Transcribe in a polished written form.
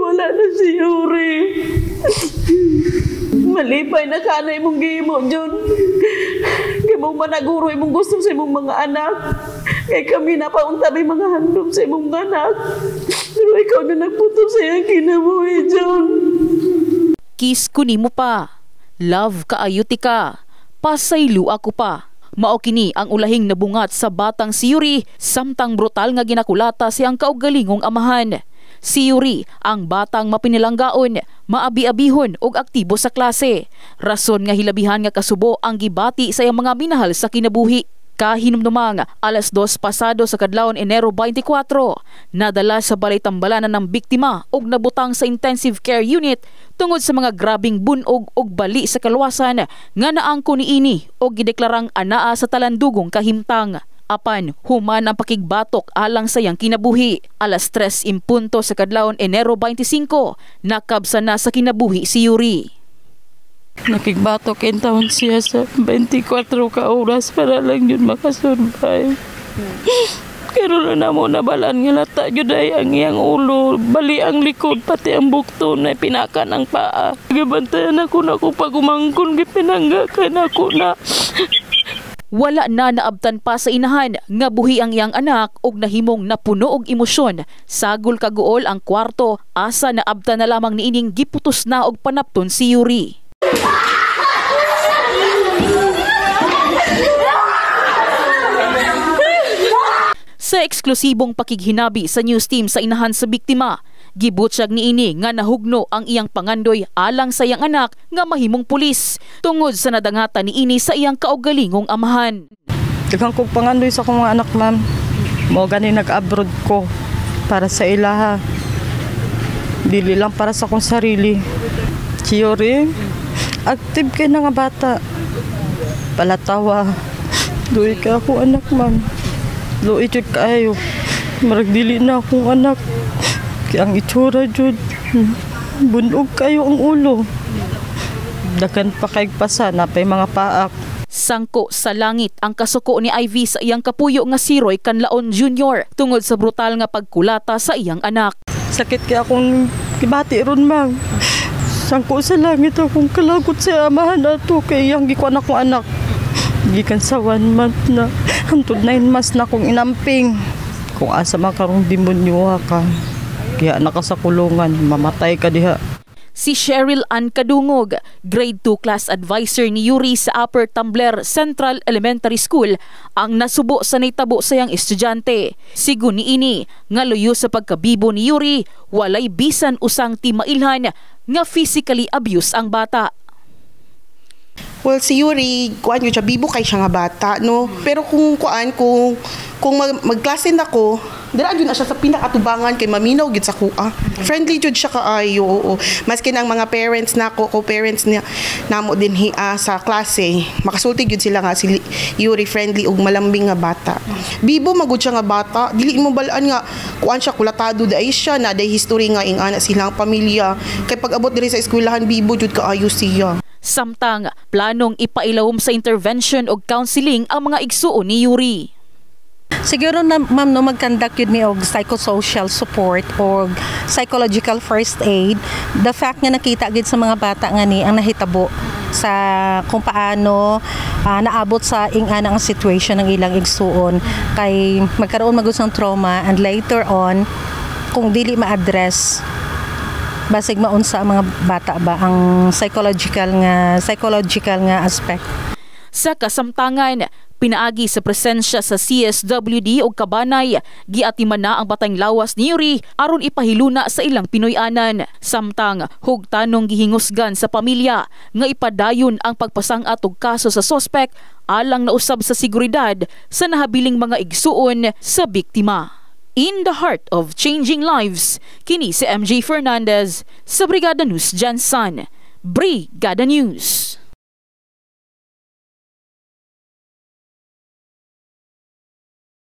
wala na si Yuri. Malipay na kanay mong gihimo, Jun. Kaya mong managuro imong gusto sa imong mga anak. Kaya kami na paunta may mga handom sa imong anak. Pero ikaw na nagputo sa iyang kinabuhi, Jun. Kiss ko nimo pa. Love kaayuti ka. Pasaylo ako pa. Mao kini ang ulahing nabungat sa batang si Yuri, samtang brutal nga ginakulata siyang kaugalingong amahan. Si Yuri, ang batang mapinilanggaon, maabi-abihon og aktibo sa klase. Rason nga hilabihan nga kasubo ang gibati sa iyang mga minahal sa kinabuhi. Kahinumdumang 2:00 pasado sa kadlawon Enero 24, nadala sa balay tambalanan ng biktima og nabutang sa intensive care unit tungod sa mga grabing bunog og bali sa kalwasan nga naangko niini og gideklarang anaa sa talandugong kahimtang. Apan human ang pakigbatok alang sa iyang kinabuhi. 3:00 sa kadlawon Enero 25, nakabsa na sa kinabuhi si Yuri. Nakigbatok in taon siya sa 24 ka oras para lang yun makasurvive. Pero na mo nabalan nga lata yun ay ang iyang ulo, bali ang likod, pati ang bukto na pinakan ang paa. Gabantayan ako na ko pag umangkon, gipinanggakan ako na. Wala na naabtan pa sa inahan nga buhi ang iyang anak og nahimong napuno og emosyon. Sagol kaguol ang kwarto, asa naabtan na lamang niining giputos na og panapton si Yuri. Sa eksklusibong pakighinabi sa news team sa inahan sa biktima, gibutyag niini nga nahugno ang iyang pangandoy alang sa iyang anak nga mahimong pulis tungod sa nadangatan niini sa iyang kaugalingong amahan. Daghang kog pangandoy sa akong mga anak, ma'am. Mao gani nag-abroad ko para sa ilaha. Dili lang para sa akong sarili. Si Yuri, active kay na nga bata. Palatawa. Luoy ka ako anak, ma'am. Luoy jud kaayo. Marag dili na akong anak. Kaya ang itsura jud. Bunog kayo ang ulo. Dagan pa kay pasa na pay mga paak. Sangko sa langit ang kasuko ni Ivy sa iyang kapuyo nga si Roy Canlaon Jr. tungod sa brutal nga pagkulata sa iyang anak. Sakit kaya akong kibati ron, ma'am. Sangko sa langit akong kalagot sa amahan ato kay iyang gikuan akong anak. Gikan sa 1 month na, hantod 9 months na akong inamping. Kung asa makarong demonyo ka, kaya naka sa kulungan, mamatay ka diha. Si Cheryl Ann Kadungog, grade 2 class advisor ni Yuri sa Upper Tumbler Central Elementary School, ang nasubo sa naitabo sa iyang estudyante. Sigun niini nga luyo sa pagkabibo ni Yuri, walay bisan usang timailhan nga physically abuse ang bata. Well, si Yuri, kuan yun siya, bibo kay siya nga bata, no? Pero kung magklase na ko, dira yun na siya sa pinakatubangan kay maminaw gid sa kuha. Friendly jud siya kaayo, oo. Maski nang mga parents na ko, co-parents niya namo din sa klase, makasulti jud sila nga si Yuri friendly ug malambing nga bata. Bibo magud siya nga bata, dili mo balaan nga kuan siya kulatado dai siya na day history nga ing ana silang pamilya. Kay pag abot diri sa eskwelahan bibo jud kaayo siya. Samtang planong ipailawom sa intervention o counseling ang mga igsuon ni Yuri. Siguro na ma'am no mag-conduct yun mi og psychosocial support or psychological first aid. The fact nga nakita gid sa mga bata nga ni ang nahitabo sa kung paano naabot sa ing-ana ang situation ng ilang igsuon kay magkaroon magud sang trauma and later on kung dili ma-address basig maunsa ang mga bata ba ang psychological nga aspect. Sa kasamtangan, pinaagi sa presensya sa CSWD o Kabanay, giatiman na ang batang lawas ni Yuri aron ipahiluna sa ilang Pinoy-anan. Samtang hugtanong gihingusgan sa pamilya nga ipadayon ang pagpasangat og kaso sa sospek alang nausab sa seguridad sa nahabiling mga igsuon sa biktima. In the heart of changing lives, kini si MJ Fernandez sa Brigada News Jansan. Brigada News.